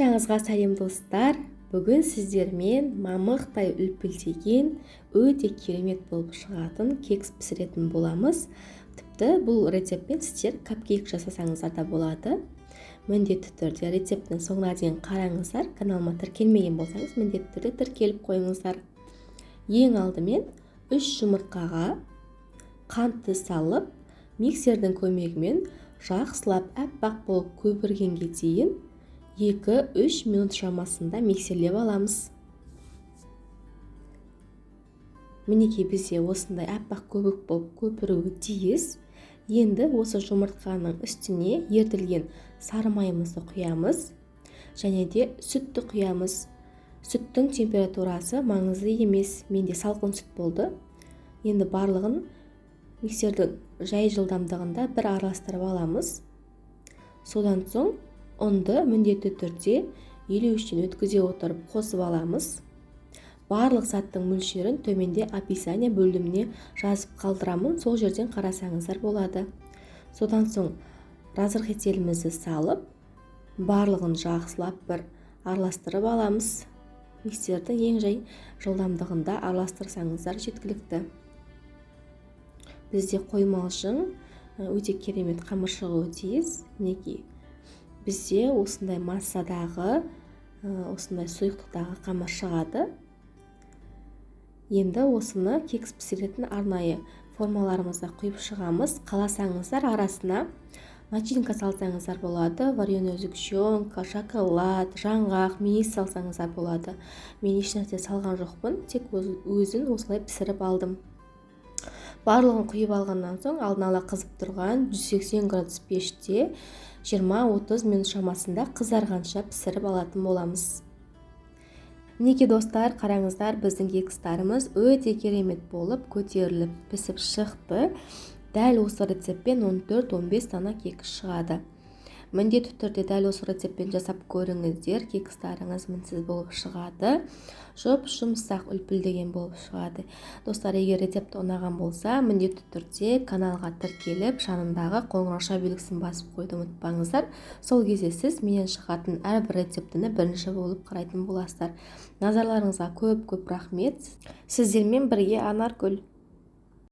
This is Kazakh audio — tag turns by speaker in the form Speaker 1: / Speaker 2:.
Speaker 1: Баршаңызға сәлем достар. Бүгін сіздермен мамықтай үлпілдеген өте керемет болып шығатын кекс пісіретін боламыз. Тіпті бұл рецептпен сіздер капкейк жасасаңыздар да болады. Міндетті түрде рецептің соңына дейін қараңыздар. Каналыма тіркелмеген болсаңыз міндетті түрде тіркеліп қойыңыздар. Ең алдымен 3 жұмыртқаға қантты салып, миксердің көмегімен жақсылап аппақ болып көпіргенге дейін 2-3 минут шамасында миксерлеп аламыз. Мінекей бізде осындай аппақ көбік болып көпіруі тиіс. Енді осы жұмыртқаның үстіне ертілген сары майымызды құямыз және де сүтті құямыз. Сүттің температурасы маңызды емес, менде салқын сүт болды. Енді барлығын миксердің жай жылдамдығында бір араластырып аламыз. Содан соң ұнды міндетті түрде 53-тен өткізе отырып қосып аламыз. Барлық заттың мөлшерін төменде описание бөліміне жазып қалдырамын, сол жерден қарасаңыздар болады. Содан соң разрыхителімізді салып, барлығын жақсылап бір араластырып аламыз. Миксердің ең жай жылдамдығында араластырсаңыздар жеткілікті. Бізде қоймалжың өте керемет қамыр шығуы тиіс. Мінекей бізде осындай массадағы, осындай сұйықтықтағы қамыр шығады. Енді осыны кекс пісіретін арнайы формаларымызда құйып шығамыз. Қаласаңыздар арасына начинка салсаңыздар болады. Вареная сгущенка, шоколад, жаңғақ, мейіз салсаңыздар болады. Мен ешнәрсе салған жоқпын, тек өзін осылай пісіріп алдым. Барлығын құйып алғаннан соң алдын ала қызып тұрған 180 градус пеште 20-30 минут шамасында қызарғанша пісіріп алатын боламыз. Мінекей достар, қараңыздар, біздің кекстарымыз өте керемет болып көтеріліп пісіп шықты. Дәл осы рецептпен 14-15 дана кекс шығады. Міндетті түрде дәл осы рецептпен жасап көріңіздер, кекстарыңыз мінсіз болып шығады. Жұмсақ үлпілдеген болып шығады. Достар, егер рецепт ұнаған болса, міндетті түрде каналға тіркеліп, жанындағы қоңырауша белгісін басып қойды ұмытпаңыздар. Сол кезде сіз менен шығатын әрбір рецептіні бірінші болып қарайтын боласыздар. Назарларыңызға көп рахмет. Сіздермен бірге Анаргүл.